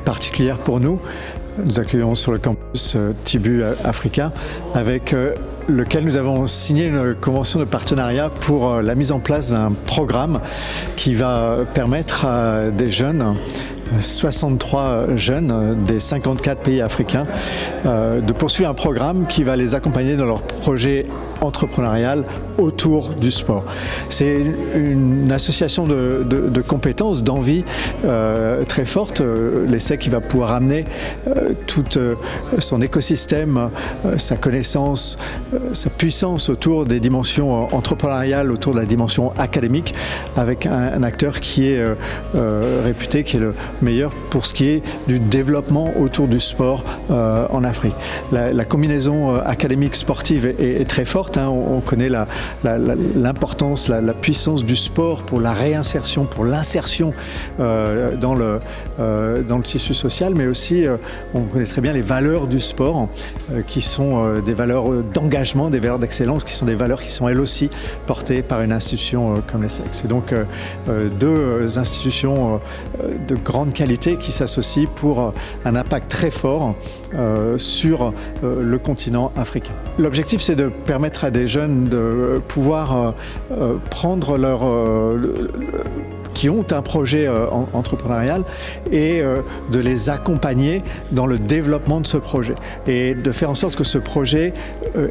Particulière pour nous. Nous accueillons sur le campus Tibu Africa avec lequel nous avons signé une convention de partenariat pour la mise en place d'un programme qui va permettre à des jeunes, 63 jeunes des 54 pays africains, de poursuivre un programme qui va les accompagner dans leur projet entrepreneurial autour du sport. C'est une association de compétences, d'envie très forte. L'ESSEC qui va pouvoir amener tout son écosystème, sa connaissance, sa puissance autour des dimensions entrepreneuriales, autour de la dimension académique, avec un acteur qui est réputé, qui est le meilleur pour ce qui est du développement autour du sport en Afrique. La combinaison académique sportive est très forte. On connaît l'importance, la puissance du sport pour la réinsertion, pour l'insertion dans le tissu social, mais aussi on connaît très bien les valeurs du sport qui sont des valeurs d'engagement, des valeurs d'excellence, qui sont des valeurs qui sont elles aussi portées par une institution comme l'ESSEC. C'est donc deux institutions de grande qualité qui s'associent pour un impact très fort sur le continent africain. L'objectif, c'est de permettre à des jeunes de pouvoir prendre qui ont un projet entrepreneurial et de les accompagner dans le développement de ce projet et de faire en sorte que ce projet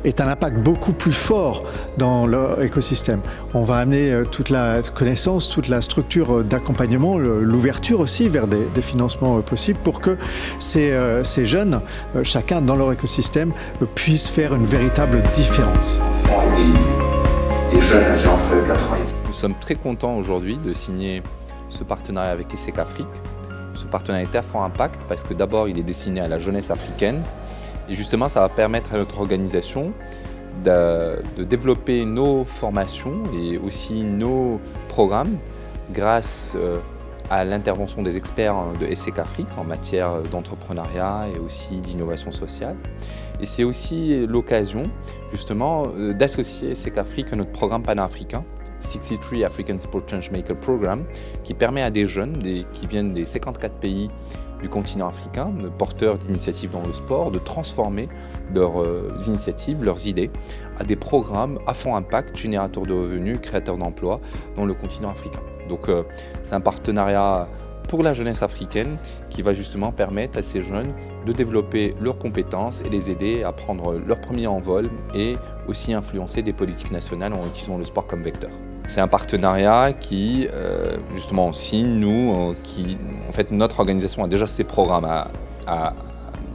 ait un impact beaucoup plus fort dans leur écosystème. On va amener toute la connaissance, toute la structure d'accompagnement, l'ouverture aussi vers des financements possibles pour que ces jeunes, chacun dans leur écosystème, puissent faire une véritable différence. Des jeunes âgés entre 4 ans et 10. Nous sommes très contents aujourd'hui de signer ce partenariat avec ESSEC Afrique. Ce partenariat est à fort impact parce que d'abord il est destiné à la jeunesse africaine et justement ça va permettre à notre organisation de développer nos formations et aussi nos programmes grâce à l'intervention des experts de ESSEC Afrique en matière d'entrepreneuriat et aussi d'innovation sociale. Et c'est aussi l'occasion justement d'associer ESSEC Afrique à notre programme panafricain, 63 African Sport Changemaker Program, qui permet à des jeunes qui viennent des 54 pays du continent africain, porteurs d'initiatives dans le sport, de transformer leurs initiatives, leurs idées, à des programmes à fond impact, générateurs de revenus, créateurs d'emplois dans le continent africain. Donc c'est un partenariat pour la jeunesse africaine qui va justement permettre à ces jeunes de développer leurs compétences et les aider à prendre leur premier envol et aussi influencer des politiques nationales en utilisant le sport comme vecteur. C'est un partenariat qui, justement, signe, nous, en fait, notre organisation a déjà ses programmes.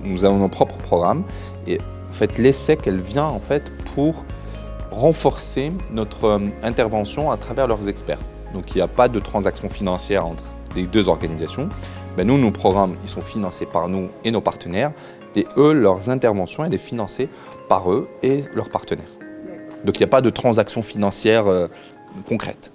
Nous avons nos propres programmes et en fait, l'ESSEC, elle vient en fait pour renforcer notre intervention à travers leurs experts. Donc il n'y a pas de transaction financière entre les deux organisations. Nous, nos programmes, ils sont financés par nous et nos partenaires. Et eux, leurs interventions, elles sont financées par eux et leurs partenaires. Donc il n'y a pas de transaction financière concrète.